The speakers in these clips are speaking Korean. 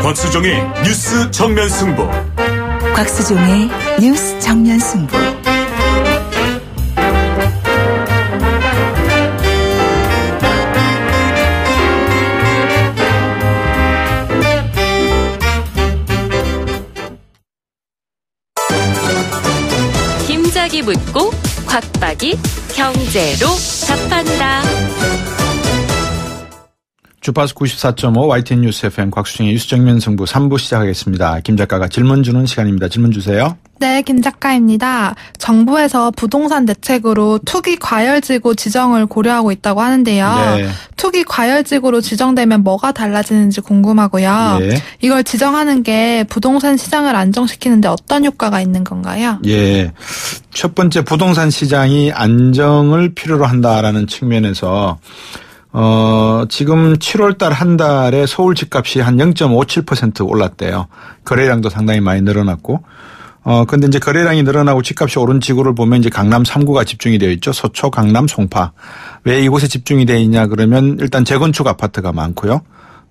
곽수종의 뉴스 정면 승부. 곽수종의 뉴스 정면 승부. 힘짝이 묻고 곽박이 경제로 답한다. 주파수 94.5 YTN 뉴스 FM 곽수정의 뉴스 정면 승부 3부 시작하겠습니다. 김 작가가 질문 주는 시간입니다. 질문 주세요. 네, 김 작가입니다. 정부에서 부동산 대책으로 투기 과열지구 지정을 고려하고 있다고 하는데요. 네. 투기 과열지구로 지정되면 뭐가 달라지는지 궁금하고요. 예. 이걸 지정하는 게 부동산 시장을 안정시키는데 어떤 효과가 있는 건가요? 예. 첫 번째, 부동산 시장이 안정을 필요로 한다라는 측면에서 지금 7월달 한 달에 서울 집값이 한 0.57% 올랐대요. 거래량도 상당히 많이 늘어났고. 근데 이제 거래량이 늘어나고 집값이 오른 지구를 보면 이제 강남 3구가 집중이 되어 있죠. 서초, 강남, 송파. 왜 이곳에 집중이 되어 있냐 그러면 일단 재건축 아파트가 많고요.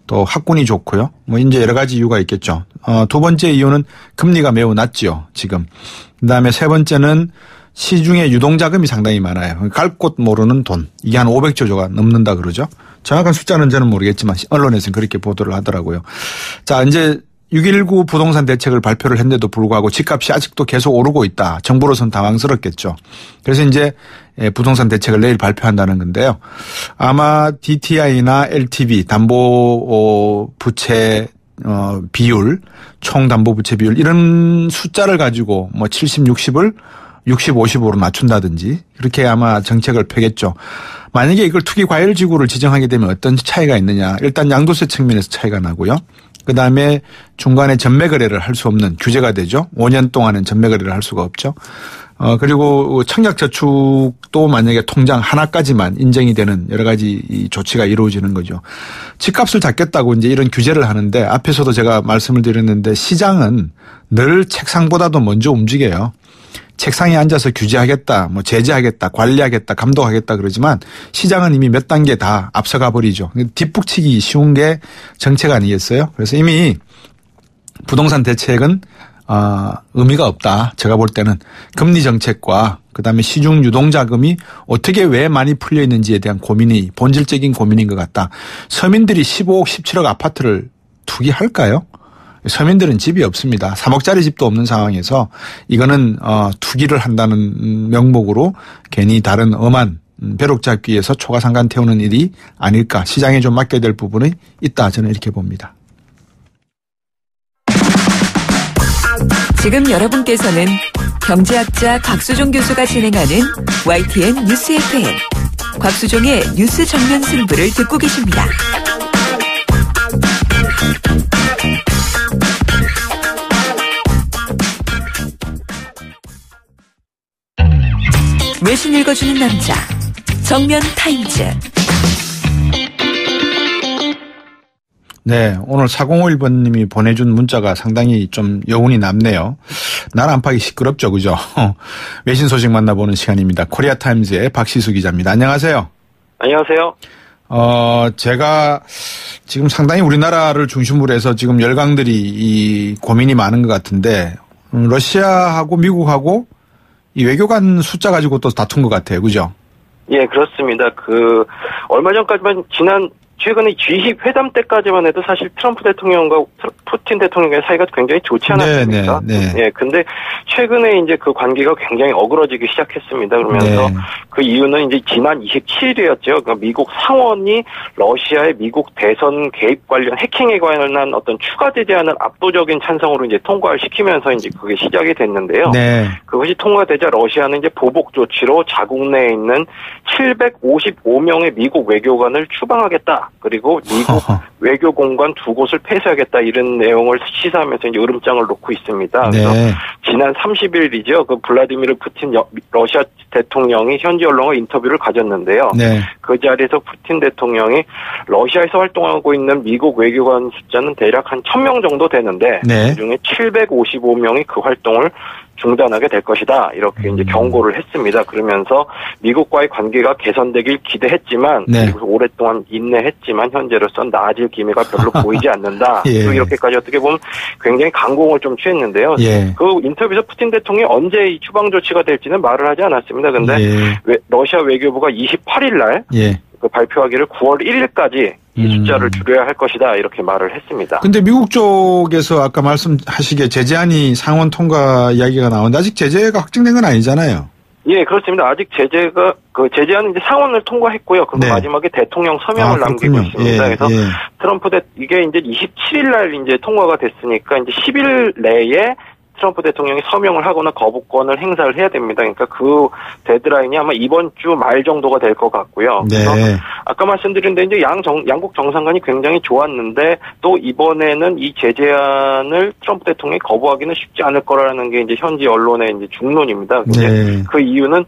또 학군이 좋고요. 뭐 이제 여러 가지 이유가 있겠죠. 두 번째 이유는 금리가 매우 낮지요, 지금. 그다음에 세 번째는 시중에 유동자금이 상당히 많아요. 갈 곳 모르는 돈. 이게 한 500조가 넘는다 그러죠. 정확한 숫자는 저는 모르겠지만 언론에서는 그렇게 보도를 하더라고요. 자, 이제 6.19 부동산 대책을 발표를 했는데도 불구하고 집값이 아직도 계속 오르고 있다. 정부로서는 당황스럽겠죠. 그래서 이제 부동산 대책을 내일 발표한다는 건데요. 아마 DTI나 LTV 담보부채 비율, 총 담보부채 비율 이런 숫자를 가지고 뭐 70, 60을 60, 50으로 낮춘다든지 그렇게 아마 정책을 펴겠죠. 만약에 이걸 투기 과열 지구를 지정하게 되면 어떤 차이가 있느냐. 일단 양도세 측면에서 차이가 나고요. 그다음에 중간에 전매 거래를 할 수 없는 규제가 되죠. 5년 동안은 전매 거래를 할 수가 없죠. 그리고 청약저축도 만약에 통장 하나까지만 인정이 되는 여러 가지 이 조치가 이루어지는 거죠. 집값을 잡겠다고 이제 이런 규제를 하는데 앞에서도 제가 말씀을 드렸는데 시장은 늘 책상보다도 먼저 움직여요. 책상에 앉아서 규제하겠다, 뭐 제재하겠다, 관리하겠다, 감독하겠다 그러지만 시장은 이미 몇 단계 다 앞서가 버리죠. 뒷북치기 쉬운 게 정책 아니겠어요? 그래서 이미 부동산 대책은 의미가 없다. 제가 볼 때는 금리 정책과 그다음에 시중 유동자금이 어떻게 왜 많이 풀려 있는지에 대한 고민이 본질적인 고민인 것 같다. 서민들이 15억, 17억 아파트를 투기할까요? 서민들은 집이 없습니다. 3억짜리 집도 없는 상황에서 이거는 투기를 한다는 명목으로 괜히 다른 엄한 벼룩 잡기 위해서 초가상간 태우는 일이 아닐까. 시장에 좀 맡겨야 될 부분이 있다. 저는 이렇게 봅니다. 지금 여러분께서는 경제학자 곽수종 교수가 진행하는 YTN 뉴스 FM 곽수종의 뉴스 정면 승부를 듣고 계십니다. 외신 읽어주는 남자 정면 타임즈. 네, 오늘 4051번님이 보내준 문자가 상당히 좀 여운이 남네요. 날 안팎이 시끄럽죠, 그죠? 외신 소식 만나보는 시간입니다. 코리아타임즈의 박시수 기자입니다. 안녕하세요. 안녕하세요. 제가 지금 상당히 우리나라를 중심으로 해서 지금 열강들이 이 고민이 많은 것 같은데 러시아하고 미국하고 이 외교관 숫자 가지고 또 다툰 것 같아요. 그죠? 예, 그렇습니다. 얼마 전까지만 최근에 G20 회담 때까지만 해도 사실 트럼프 대통령과 푸틴 대통령의 사이가 굉장히 좋지 않았습니까? 네. 예, 근데 최근에 이제 그 관계가 굉장히 어그러지기 시작했습니다. 그러면서 그 이유는 이제 지난 27일이었죠. 그러니까 미국 상원이 러시아의 미국 대선 개입 관련 해킹에 관한 어떤 추가 제재안을 압도적인 찬성으로 이제 통과를 시키면서 이제 그게 시작이 됐는데요. 네. 그것이 통과되자 러시아는 이제 보복 조치로 자국 내에 있는 755명의 미국 외교관을 추방하겠다. 그리고 미국 외교 공관 2곳을 폐쇄하겠다 이런 내용을 시사하면서 이제 으름장을 놓고 있습니다. 그래서 지난 30일이죠. 그 블라디미르 푸틴 러시아 대통령이 현지 언론과 인터뷰를 가졌는데요. 네. 그 자리에서 푸틴 대통령이 러시아에서 활동하고 있는 미국 외교관 숫자는 대략 한 1000명 정도 되는데 그중에 755명이 그 활동을 중단하게 될 것이다. 이렇게 이제 경고를 했습니다. 그러면서 미국과의 관계가 개선되길 기대했지만 그리고 오랫동안 인내했지만 현재로선 나아질 기미가 별로 보이지 않는다. 예. 또 이렇게까지 어떻게 보면 굉장히 강공을 좀 취했는데요. 예. 그 인터뷰에서 푸틴 대통령이 언제 이 추방 조치가 될지는 말을 하지 않았습니다. 근데 예. 러시아 외교부가 28일 날 예. 그 발표하기를 9월 1일까지 이 숫자를 줄여야 할 것이다 이렇게 말을 했습니다. 근데 미국 쪽에서 아까 말씀하시기에 제재안이 상원 통과 이야기가 나오는데 아직 제재가 확정된 건 아니잖아요. 예, 그렇습니다. 아직 제재안은 이제 상원을 통과했고요. 그리고 네. 마지막에 대통령 서명을 남기고 있습니다. 예, 그래서 예. 트럼프 이게 이제 27일 날 이제 통과가 됐으니까 이제 10일 내에 트럼프 대통령이 서명을 하거나 거부권을 행사를 해야 됩니다. 그러니까 그 데드라인이 아마 이번 주 말 정도가 될 것 같고요. 네. 그래서 아까 말씀드린 데 이제 양국 정상간이 굉장히 좋았는데 또 이번에는 이 제재안을 트럼프 대통령이 거부하기는 쉽지 않을 거라는 게 이제 현지 언론의 이제 중론입니다. 네. 그 이유는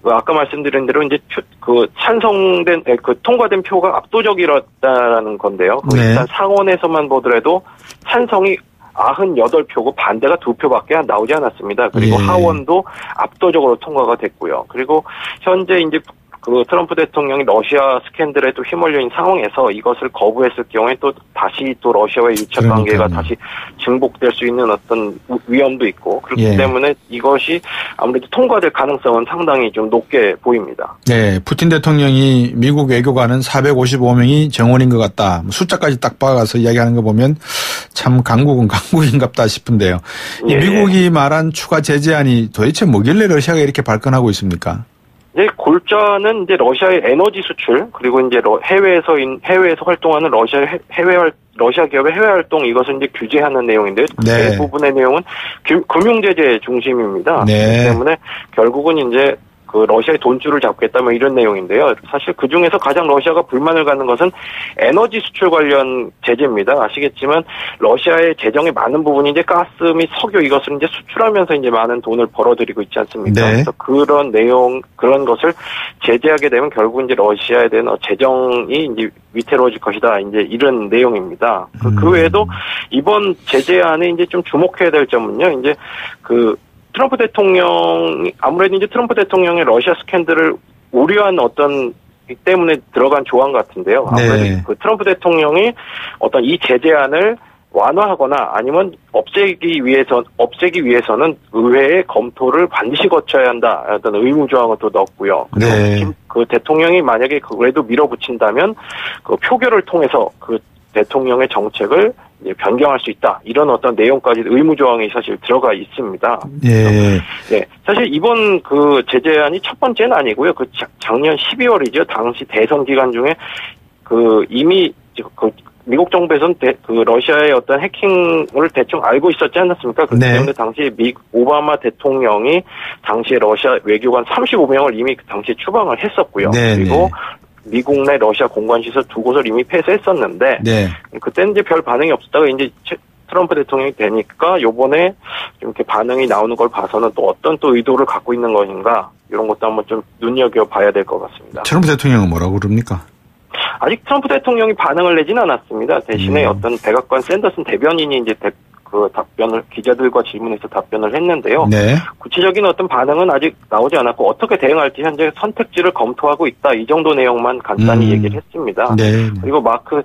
아까 말씀드린 대로 이제 찬성된 통과된 표가 압도적이었다라는 건데요. 네. 일단 상원에서만 보더라도 찬성이 98표고 반대가 2표밖에 나오지 않았습니다. 그리고 예. 하원도 압도적으로 통과가 됐고요. 그리고 현재 이제 그 트럼프 대통령이 러시아 스캔들에 또 휘말려 있는 상황에서 이것을 거부했을 경우에 또 다시 또 러시아와의 유착 관계가 다시 증폭될 수 있는 어떤 위험도 있고 그렇기 예. 때문에 이것이 아무래도 통과될 가능성은 상당히 좀 높게 보입니다. 네, 푸틴 대통령이 미국 외교관은 455명이 정원인 것 같다. 숫자까지 딱 박아서 이야기하는 거 보면 참 강국은 강국인갑다 싶은데요. 이 예. 미국이 말한 추가 제재안이 도대체 뭐길래 러시아가 이렇게 발끈하고 있습니까? 이제 골자는 이제 러시아의 에너지 수출 그리고 이제 해외에서 활동하는 러시아 기업의 해외 활동 이것을 이제 규제하는 내용인데 네. 대부분의 내용은 금융 제재 중심입니다. 네. 그렇기 때문에 결국은 이제 그 러시아의 돈줄을 잡겠다 뭐 이런 내용인데요. 사실 그 중에서 가장 러시아가 불만을 갖는 것은 에너지 수출 관련 제재입니다. 아시겠지만 러시아의 재정의 많은 부분이 이제 가스 및 석유 이것을 이제 수출하면서 이제 많은 돈을 벌어들이고 있지 않습니까? 네. 그래서 그런 것을 제재하게 되면 결국 이제 러시아에 대한 재정이 이제 위태로워질 것이다. 이제 이런 내용입니다. 그 외에도 이번 제재안에 이제 좀 주목해야 될 점은요. 이제 트럼프 대통령이 아무래도 이제 트럼프 대통령의 러시아 스캔들을 우려한 어떤 때문에 들어간 조항 같은데요. 아무래도 네. 그 트럼프 대통령이 어떤 이 제재안을 완화하거나 아니면 없애기 위해서는 의회의 검토를 반드시 거쳐야 한다. 어떤 의무 조항을 또 넣었고요. 네. 그 대통령이 만약에 그래도 밀어붙인다면 그 표결을 통해서 그 대통령의 정책을 이제 변경할 수 있다. 이런 어떤 내용까지 의무 조항이 사실 들어가 있습니다. 예. 네. 사실 이번 그 제재안이 첫 번째는 아니고요. 작년 12월이죠. 당시 대선 기간 중에 이미 미국 정부에서는 러시아의 어떤 해킹을 대충 알고 있었지 않았습니까? 그렇기 네. 때문에 당시 오바마 대통령이 당시에 러시아 외교관 35명을 이미 그 당시에 추방을 했었고요. 네, 그리고 미국 내 러시아 공관시설 2곳을 이미 폐쇄했었는데 네. 그때는 이제 별 반응이 없었다가 이제 트럼프 대통령이 되니까 요번에 좀 이렇게 반응이 나오는 걸 봐서는 또 어떤 또 의도를 갖고 있는 것인가 이런 것도 한번 좀 눈여겨봐야 될 것 같습니다. 트럼프 대통령은 뭐라고 그럽니까? 아직 트럼프 대통령이 반응을 내지는 않았습니다. 대신에 어떤 백악관 샌더슨 대변인이 이제 기자들과 질문해서 답변을 했는데요. 네. 구체적인 어떤 반응은 아직 나오지 않았고 어떻게 대응할지 현재 선택지를 검토하고 있다. 이 정도 내용만 간단히 얘기를 했습니다. 네. 그리고 마이크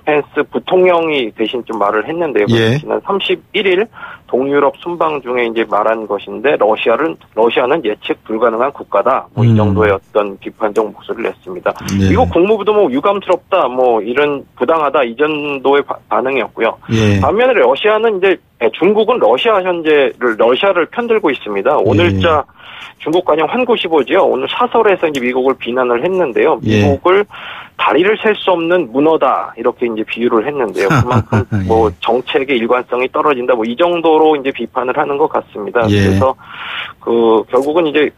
펜스 부통령이 대신 좀 말을 했는데요. 예. 지난 31일 동유럽 순방 중에 이제 말한 것인데 러시아는 예측 불가능한 국가다. 이 정도의 어떤 비판적 목소리를 냈습니다. 네. 미국 국무부도 유감스럽다. 이런 부당하다. 이 정도의 반응이었고요. 예. 반면에 중국은 러시아를 편들고 있습니다. 오늘자 중국 관영 환구시보지요. 오늘 사설에서 이제 미국을 비난을 했는데요. 미국을 다리를 셀 수 없는 문어다 이렇게 이제 비유를 했는데요. 그만큼 정책의 일관성이 떨어진다. 이 정도로 이제 비판을 하는 것 같습니다. 그래서 결국은 이제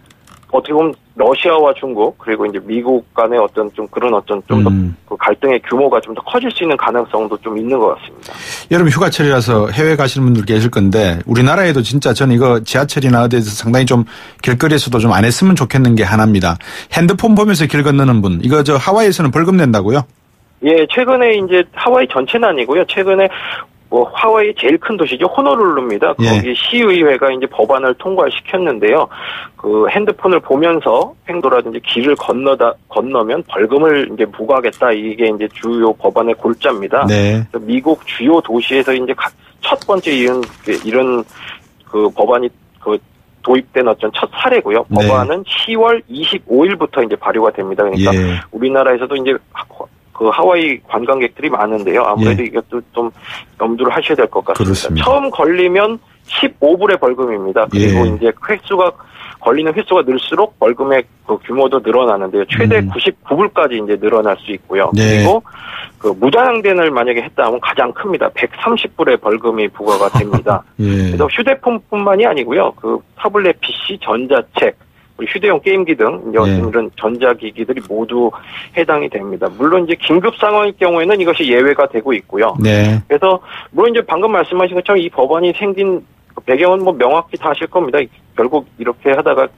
어떻게 보면 러시아와 중국 그리고 이제 미국 간의 어떤 좀 그런 어떤 좀 더 그 갈등의 규모가 좀 더 커질 수 있는 가능성도 좀 있는 것 같습니다. 여름 휴가철이라서 해외 가시는 분들 계실 건데 우리나라에도 진짜 저는 이거 지하철이나 어디에서 상당히 좀 길거리에서도 좀 안 했으면 좋겠는 게 하나입니다. 핸드폰 보면서 길 건너는 분 이거 하와이에서는 벌금 낸다고요? 예, 최근에 이제 하와이 전체는 아니고요. 최근에 하와이 제일 큰 도시죠. 호놀룰루입니다. 거기 시의회가 이제 법안을 통과시켰는데요. 그 핸드폰을 보면서 횡도라든지 길을 건너면 벌금을 이제 부과하겠다. 이게 이제 주요 법안의 골자입니다. 네. 미국 주요 도시에서 이제 첫 번째 이런 그 법안이 도입된 어떤 첫 사례고요. 네. 법안은 10월 25일부터 이제 발효가 됩니다. 그러니까 우리나라에서도 이제 그 하와이 관광객들이 많은데요. 아무래도 이것도 좀 염두를 하셔야 될 것 같습니다. 그렇습니다. 처음 걸리면 15불의 벌금입니다. 그리고 이제 걸리는 횟수가 늘수록 벌금의 그 규모도 늘어나는데요. 최대 99불까지 이제 늘어날 수 있고요. 그리고 그 무단횡단을 만약에 했다 하면 가장 큽니다. 130불의 벌금이 부과가 됩니다. 그래서 휴대폰뿐만이 아니고요. 그 타블렛 PC, 전자책, 휴대용 게임기 등 이런 전자기기들이 모두 해당이 됩니다. 물론 이제 긴급 상황일 경우에는 이것이 예외가 되고 있고요. 네. 그래서 물론 이제 방금 말씀하신 것처럼 이 법안이 생긴 배경은 뭐 명확히 다 아실 겁니다. 결국 이렇게 하다가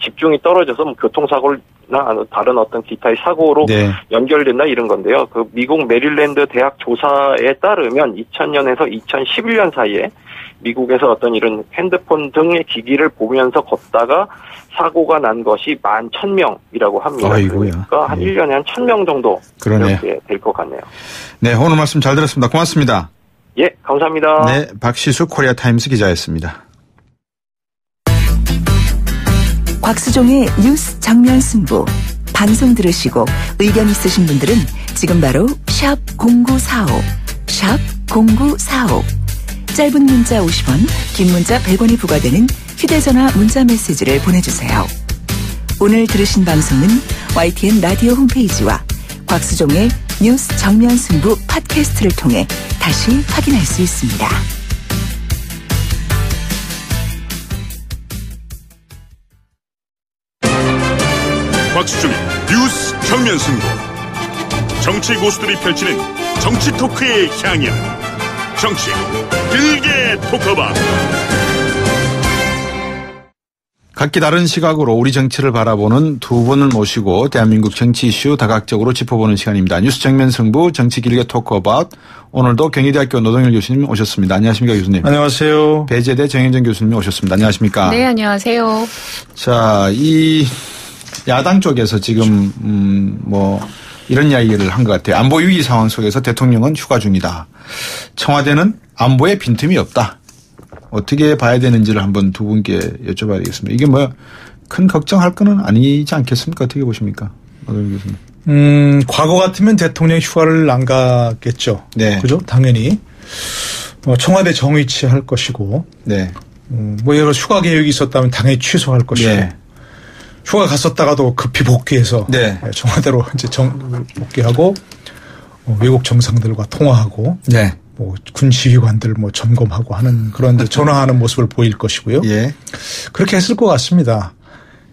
집중이 떨어져서 뭐 교통사고나 다른 어떤 기타의 사고로 연결된다 이런 건데요. 그 미국 메릴랜드 대학 조사에 따르면 2000년에서 2011년 사이에 미국에서 어떤 이런 핸드폰 등의 기기를 보면서 걷다가 사고가 난 것이 11,000명이라고 합니다. 아이고야. 그러니까 한 1년에 한 1,000명 정도 이렇게 될 것 같네요. 네, 오늘 말씀 잘 들었습니다. 고맙습니다. 예, 감사합니다. 네, 박시수 코리아타임스 기자였습니다. 곽수종의 뉴스 정면 승부. 방송 들으시고 의견 있으신 분들은 지금 바로 샵 0945, 샵 0945. 짧은 문자 50원, 긴 문자 100원이 부과되는 휴대전화 문자 메시지를 보내주세요. 오늘 들으신 방송은 YTN 라디오 홈페이지와 곽수종의 뉴스 정면 승부 팟캐스트를 통해 다시 확인할 수 있습니다. 곽수종의 뉴스 정면 승부. 정치 고수들이 펼치는 정치 토크의 향연. 정치 길게 토크바. 각기 다른 시각으로 우리 정치를 바라보는 두 분을 모시고 대한민국 정치 이슈 다각적으로 짚어보는 시간입니다. 뉴스 정면 승부 정치 길게 토크바. 오늘도 경희대학교 노동일 교수님 오셨습니다. 안녕하십니까 교수님. 안녕하세요. 배재대 정현정 교수님 오셨습니다. 안녕하십니까. 네, 안녕하세요. 자, 이 야당 쪽에서 지금 뭐 이런 이야기를 한 것 같아요. 안보 위기 상황 속에서 대통령은 휴가 중이다. 청와대는 안보에 빈틈이 없다. 어떻게 봐야 되는지를 한번 두 분께 여쭤봐야 되겠습니다. 이게 뭐 큰 걱정할 거는 아니지 않겠습니까? 어떻게 보십니까? 노동일 교수님. 과거 같으면 대통령이 휴가를 안 가겠죠. 네. 그죠? 당연히. 청와대 정위치 할 것이고. 네. 뭐 예를 들어 휴가 계획이 있었다면 당연히 취소할 것이고. 네. 휴가 갔었다가도 급히 복귀해서 청와대로 이제 복귀하고 외국 정상들과 통화하고 뭐 군 지휘관들 뭐 점검하고 하는 그런 전화하는 모습을 보일 것이고요. 그렇게 했을 것 같습니다.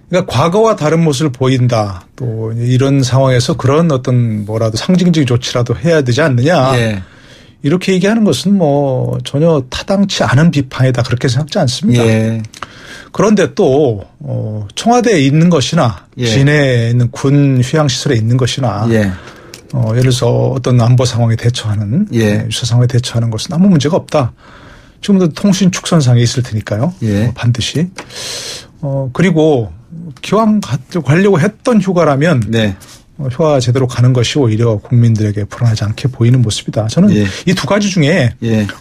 그러니까 과거와 다른 모습을 보인다. 또 이런 상황에서 그런 어떤 뭐라도 상징적인 조치라도 해야 되지 않느냐. 이렇게 얘기하는 것은 뭐 전혀 타당치 않은 비판이다. 그렇게 생각하지 않습니다. 그런데 또 청와대에 있는 것이나 진해에 있는 군 휴양시설에 있는 것이나 예를 들어서 어떤 안보 상황에 대처하는 유사 상황에 대처하는 것은 아무 문제가 없다. 지금도 통신 축선상에 있을 테니까요. 반드시. 그리고 기왕 가려고 했던 휴가라면 휴가 제대로 가는 것이 오히려 국민들에게 불안하지 않게 보이는 모습이다. 저는 이 두 가지 중에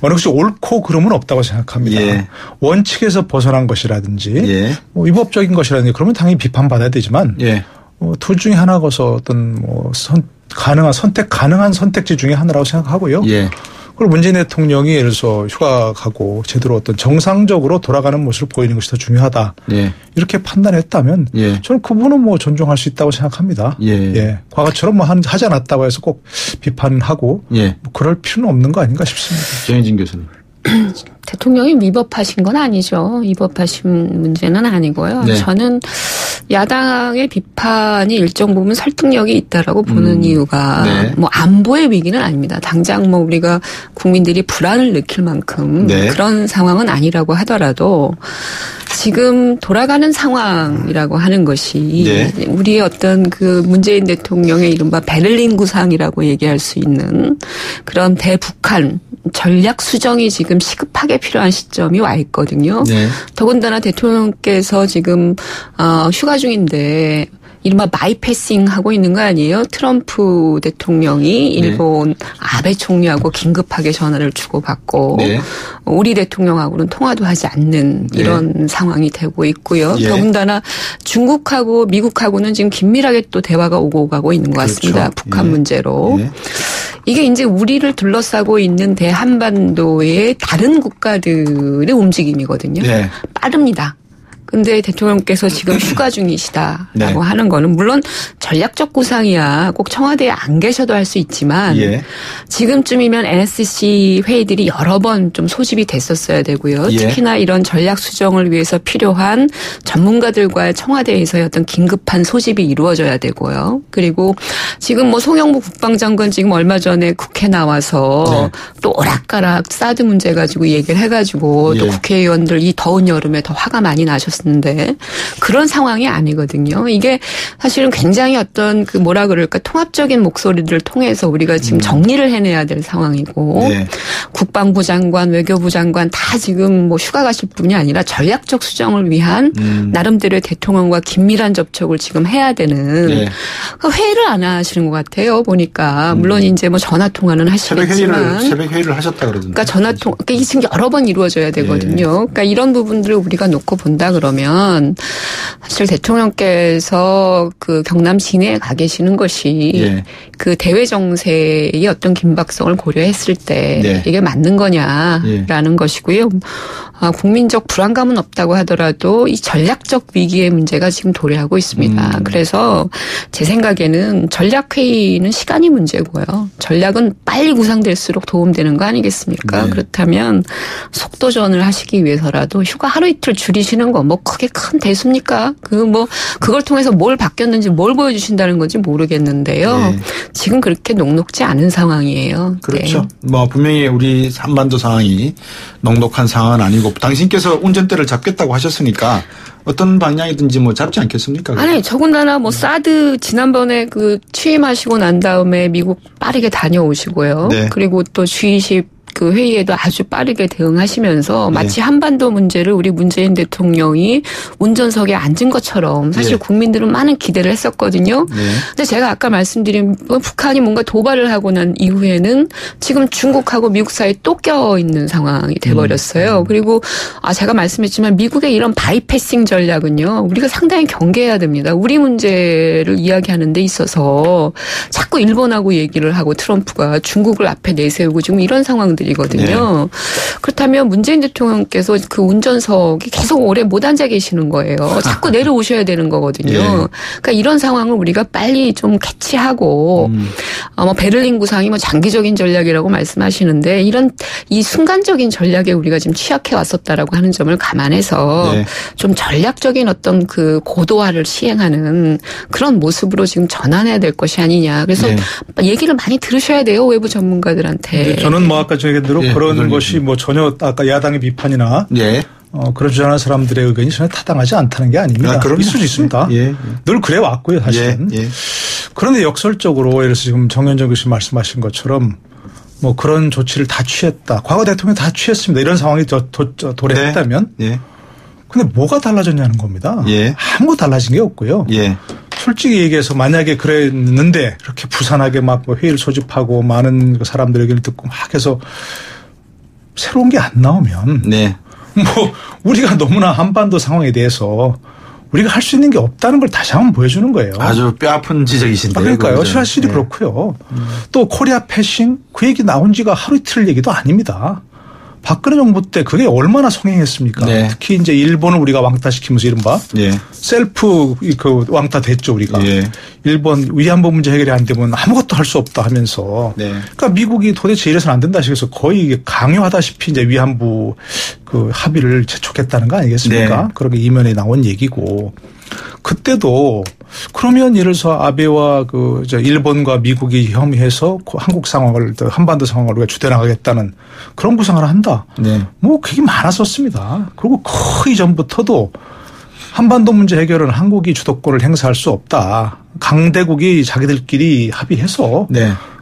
어느 것이 옳고 그름은 없다고 생각합니다. 원칙에서 벗어난 것이라든지 뭐 위법적인 것이라든지 그러면 당연히 비판받아야 되지만 둘 중에 하나가서 어떤 뭐 가능한 선택지 중에 하나라고 생각하고요. 그리고 문재인 대통령이 예를 들어서 휴가 가고 제대로 어떤 정상적으로 돌아가는 모습을 보이는 것이 더 중요하다. 이렇게 판단했다면 저는 그분은 뭐 존중할 수 있다고 생각합니다. 과거처럼 뭐 하지 않았다고 해서 꼭 비판하고 뭐 그럴 필요는 없는 거 아닌가 싶습니다. 정혜진 교수님. 대통령이 위법하신 건 아니죠. 위법하신 문제는 아니고요. 저는 야당의 비판이 일정 부분 설득력이 있다라고 보는 이유가 뭐 안보의 위기는 아닙니다. 당장 뭐 우리가 국민들이 불안을 느낄 만큼 그런 상황은 아니라고 하더라도 지금 돌아가는 상황이라고 하는 것이 우리의 어떤 그 문재인 대통령의 이른바 베를린 구상이라고 얘기할 수 있는 그런 대북한 전략 수정이 지금 시급하게 필요한 시점이 와 있거든요. 네. 더군다나 대통령께서 지금 휴가 중인데 이른바 마이패싱 하고 있는 거 아니에요? 트럼프 대통령이 일본 아베 총리하고 긴급하게 전화를 주고받고 우리 대통령하고는 통화도 하지 않는 이런 상황이 되고 있고요. 더군다나 중국하고 미국하고는 지금 긴밀하게 또 대화가 오고 가고 있는 것 같습니다. 그렇죠. 북한 문제로. 이게 이제 우리를 둘러싸고 있는 대한반도의 다른 국가들의 움직임이거든요. 빠릅니다. 근데 대통령께서 지금 휴가 중이시다라고 하는 거는 물론 전략적 구상이야 꼭 청와대에 안 계셔도 할 수 있지만 지금쯤이면 NSC 회의들이 여러 번 좀 소집이 됐었어야 되고요. 특히나 이런 전략 수정을 위해서 필요한 전문가들과의 청와대에서의 어떤 긴급한 소집이 이루어져야 되고요. 그리고 지금 뭐 송영무 국방장관 지금 얼마 전에 국회 나와서 또 오락가락 사드 문제 가지고 얘기를 해가지고 또 국회의원들 이 더운 여름에 더 화가 많이 나셨습니다. 는데 그런 상황이 아니거든요. 이게 사실은 굉장히 어떤 그 뭐라 그럴까 통합적인 목소리들을 통해서 우리가 지금 정리를 해내야 될 상황이고 국방부 장관, 외교부 장관 다 지금 뭐 휴가 가실 뿐이 아니라 전략적 수정을 위한 나름대로의 대통령과 긴밀한 접촉을 지금 해야 되는 회의를 안 하시는 것 같아요. 보니까 물론 이제 뭐 전화 통화는 하시겠지만 새벽 회의를 하셨다 그러던데. 그러니까 전화 통화 이게 지금 여러 번 이루어져야 되거든요. 그러니까 이런 부분들을 우리가 놓고 본다 그러면 사실 대통령께서 그 경남 진해에 가 계시는 것이 그 대외 정세의 어떤 긴박성을 고려했을 때 이게 맞는 거냐라는 것이고요. 국민적 불안감은 없다고 하더라도 이 전략적 위기의 문제가 지금 도래하고 있습니다. 그래서 제 생각에는 전략회의는 시간이 문제고요. 전략은 빨리 구상될수록 도움되는 거 아니겠습니까? 그렇다면 속도전을 하시기 위해서라도 휴가 하루 이틀 줄이시는 거 뭐 크게 큰 대수입니까? 그걸 통해서 뭘 바뀌었는지 뭘 보여주신다는 건지 모르겠는데요. 지금 그렇게 녹록지 않은 상황이에요. 그렇죠. 뭐 분명히 우리 한반도 상황이 녹록한 상황은 아니고 당신께서 운전대를 잡겠다고 하셨으니까 어떤 방향이든지 뭐 잡지 않겠습니까? 아니, 더군다나 뭐 사드 지난번에 그 취임하시고 난 다음에 미국 빠르게 다녀오시고요. 그리고 또 G20 그 회의에도 아주 빠르게 대응하시면서 마치 한반도 문제를 우리 문재인 대통령이 운전석에 앉은 것처럼 사실 국민들은 많은 기대를 했었거든요. 근데 제가 아까 말씀드린 북한이 뭔가 도발을 하고 난 이후에는 지금 중국하고 미국 사이에 또 껴있는 상황이 돼버렸어요. 그리고 제가 말씀했지만 미국의 이런 바이패싱 전략은요. 우리가 상당히 경계해야 됩니다. 우리 문제를 이야기하는 데 있어서 자꾸 일본하고 얘기를 하고 트럼프가 중국을 앞에 내세우고 지금 이런 상황들이 거든요. 그렇다면 문재인 대통령께서 그 운전석이 계속 오래 못 앉아 계시는 거예요. 자꾸 내려오셔야 되는 거거든요. 그러니까 이런 상황을 우리가 빨리 좀 캐치하고 뭐 베를린 구상이 뭐 장기적인 전략이라고 말씀하시는데 이런 이 순간적인 전략에 우리가 지금 취약해 왔었다라고 하는 점을 감안해서 좀 전략적인 어떤 그 고도화를 시행하는 그런 모습으로 지금 전환해야 될 것이 아니냐. 그래서 얘기를 많이 들으셔야 돼요. 외부 전문가들한테. 저는 뭐 아까 저기 대로 그런 것이 뭐 전혀 아까 야당의 비판이나 그런 주장하는 사람들의 의견이 전혀 타당하지 않다는 게 아닙니다. 있을 수 있습니다. 늘 그래 왔고요, 사실은. 그런데 역설적으로 예를 들어서 지금 정현정 교수님 말씀하신 것처럼 뭐 그런 조치를 다 취했다. 과거 대통령이 다 취했습니다. 이런 상황이 도래했다면. 근데 뭐가 달라졌냐는 겁니다. 아무것도 달라진 게 없고요. 솔직히 얘기해서 만약에 그랬는데 그렇게 부산하게 막 회의를 소집하고 많은 사람들의 의견을 듣고 막 해서 새로운 게 안 나오면 뭐 우리가 너무나 한반도 상황에 대해서 우리가 할 수 있는 게 없다는 걸 다시 한번 보여주는 거예요. 아주 뼈아픈 지적이신데요. 그러니까요. 사실이 그렇고요. 또 코리아 패싱 그 얘기 나온 지가 하루 이틀 얘기도 아닙니다. 박근혜 정부 때 그게 얼마나 성행했습니까? 특히 이제 일본을 우리가 왕따시키면서 이른바 셀프 그 왕따 됐죠 우리가. 일본 위안부 문제 해결이 안 되면 아무것도 할 수 없다 하면서. 그러니까 미국이 도대체 이래서는 안 된다 싶어서 거의 강요하다시피 이제 위안부 그 합의를 재촉했다는 거 아니겠습니까? 그런 게 이면에 나온 얘기고. 그때도 그러면 예를 들어서 아베와 그 일본과 미국이 협의해서 한국 상황을 한반도 상황을 우리가 주대나가겠다는 그런 구상을 한다. 뭐 그게 많았었습니다. 그리고 거의 전부터도 한반도 문제 해결은 한국이 주도권을 행사할 수 없다. 강대국이 자기들끼리 합의해서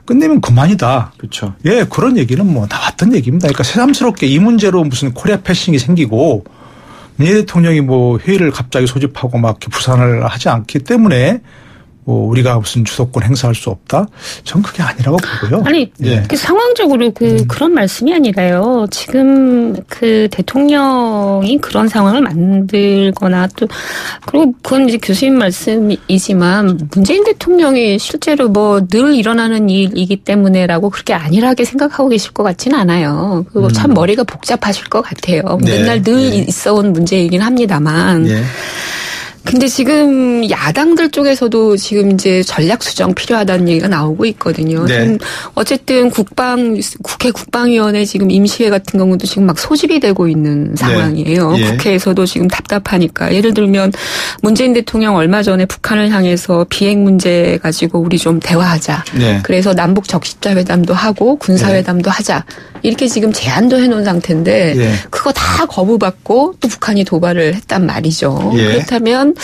끝내면 그만이다. 그렇죠. 예, 그런 얘기는 뭐 나왔던 얘기입니다. 그러니까 새삼스럽게 이 문제로 무슨 코리아 패싱이 생기고 문재인 대통령이 뭐 회의를 갑자기 소집하고 막 부산을 하지 않기 때문에 뭐 우리가 무슨 주도권 행사할 수 없다? 전 그게 아니라고 보고요. 아니, 예. 상황적으로 그런 말씀이 아니라요. 지금 그 대통령이 그런 상황을 만들거나 또, 그리고 그건 이제 교수님 말씀이지만 문재인 대통령이 실제로 뭐 늘 일어나는 일이기 때문에라고 그렇게 안일하게 생각하고 계실 것 같지는 않아요. 그리고 참 머리가 복잡하실 것 같아요. 네. 맨날 늘 있어온 문제이긴 합니다만. 네. 근데 지금 야당들 쪽에서도 지금 이제 전략 수정 필요하다는 얘기가 나오고 있거든요. 네. 지금 어쨌든 국회 국방위원회 지금 임시회 같은 경우도 지금 막 소집이 되고 있는 상황이에요. 네. 예. 국회에서도 지금 답답하니까. 예를 들면 문재인 대통령 얼마 전에 북한을 향해서 비핵 문제 가지고 우리 좀 대화하자. 네. 그래서 남북 적십자회담도 하고 군사회담도 하자. 이렇게 지금 제안도 해놓은 상태인데 예. 그거 다 거부받고 또 북한이 도발을 했단 말이죠. 예. 그렇다면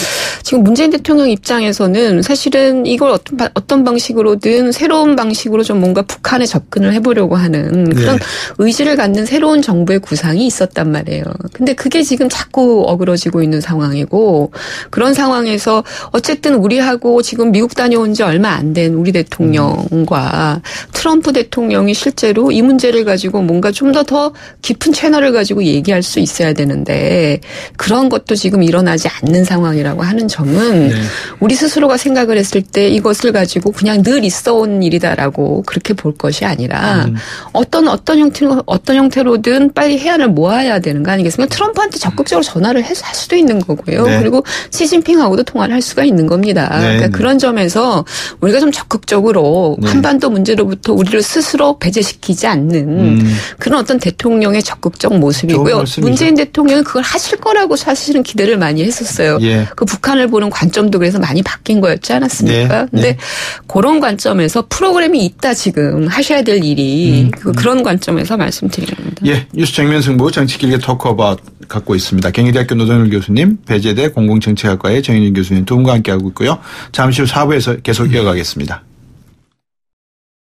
지금 문재인 대통령 입장에서는 사실은 이걸 어떤 방식으로든 새로운 방식으로 좀 뭔가 북한에 접근을 해보려고 하는 그런 예. 의지를 갖는 새로운 정부의 구상이 있었단 말이에요. 근데 그게 지금 자꾸 어그러지고 있는 상황이고 그런 상황에서 어쨌든 우리하고 지금 미국 다녀온 지 얼마 안 된 우리 대통령과 트럼프 대통령이 실제로 이 문제를 가지고 뭔가 좀 더 깊은 채널을 가지고 얘기할 수 있어야 되는데 그런 것도 지금 일어나지 않는 상황이라고 하는 점은 네. 우리 스스로가 생각을 했을 때 이것을 가지고 그냥 늘 있어온 일이다라고 그렇게 볼 것이 아니라 어떤 형태로든 빨리 해안을 모아야 되는 거 아니겠습니까? 트럼프한테 적극적으로 전화를 할 수도 있는 거고요. 네. 그리고 시진핑하고도 통화를 할 수가 있는 겁니다. 네. 그러니까 그런 점에서 우리가 좀 적극적으로 네. 한반도 문제로부터 우리를 스스로 배제시키지 않는 그런 어떤 대통령의 적극적 모습이고요. 문재인 대통령은 그걸 하실 거라고 사실은 기대를 많이 했었어요. 예. 그 북한을 보는 관점도 그래서 많이 바뀐 거였지 않았습니까? 네. 근데 네. 그런 관점에서 프로그램이 있다 지금 하셔야 될 일이 그런 관점에서 말씀드리는 겁니다. 예, 뉴스 정면 승부 정치 길게 토크어바웃 갖고 있습니다. 경희대학교 노정일 교수님, 배재대 공공정책학과의 정인준 교수님 두 분과 함께하고 있고요. 잠시 후 4부에서 계속 이어가겠습니다.